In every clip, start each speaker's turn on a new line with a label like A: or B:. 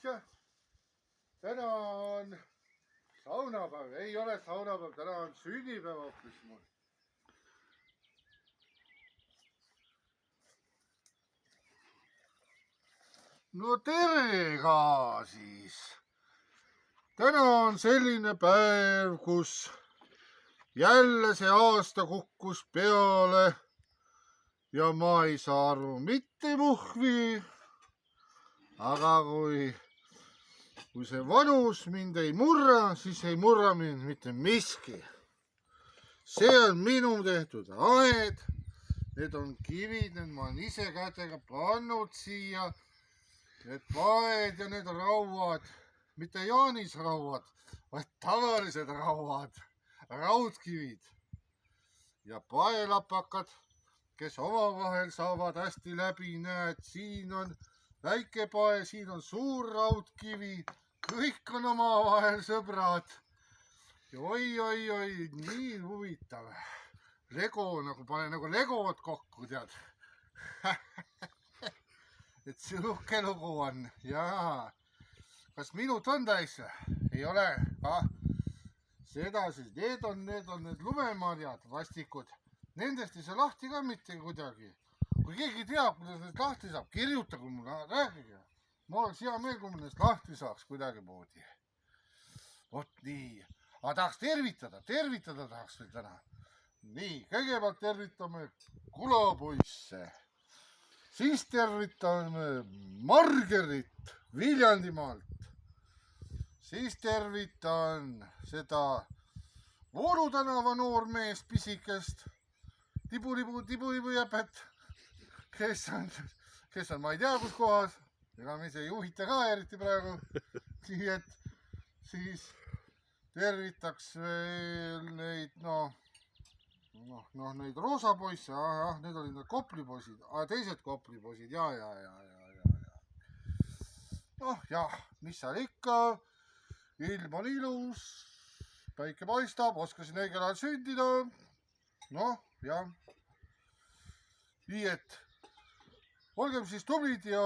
A: tšah. Täna on saunapäev, ei ole saunapäev, täna on sünnipäev hoopis mul. No tere ka siis. Täna on selline päev, kus jälle see aasta kukkus peale ja ma ei saa aru mitte muhvi. Aga kui see vanus mind ei murra, siis ei murra mind mitte miski. See on minu tehtud aed. Need on kivid, need ma olen ise kätega pannud siia. Need paed ja need rauad, mitte jaanisrauad, vaid tavalised rauad, raudkivid ja paelapakad, kes omavahel saavad hästi läbi. Näed, siin on väike pae, siin on suur raudkivi, kõik on omavahel sõbrad. Oi, nii huvitav. Lego, nagu pane nagu legod kokku, tead. Et sihuke lugu on, jaa. Kas minut on täis? Ei ole, kah. Seda siis, need on need lumemarjad, vastikud. Nendest ei saa lahti ka mitte kuidagi. Kui keegi teab, kuidas nendest lahti saab, kirjutagu mulle, rääkige. Ma oleks hea meel, kui ma nendest lahti saaks kuidagi moodi. Vot nii. Aga tahaks tervitada tahaks veel täna. Nii, kõigepealt tervitame kulapoisse. Siis tervitame Margerit Viljandimaalt. Siis tervitan seda Voolu tänava noormeest pisikest, tibu jäpet, kes on ma ei tea kus kohas, ega me ei juhita ka eriti praegu. Nii et siis tervitaks veel neid, neid roosapoisse, need olid need koplipoisid, teised koplipoisid, ja. Jah, mis seal ikka, ilm on ilus, päike paistab, oskasin õigel ajal sündida, jah. Nii et olgem siis tublid ja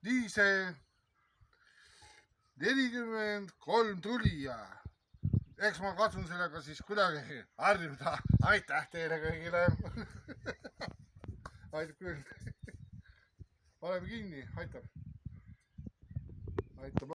A: nii see 43 tulija. Eks ma katsun sellega siis kuidagi harjuda. Aitäh teile kõigile. Aitab küll. Paneme kinni, aitab.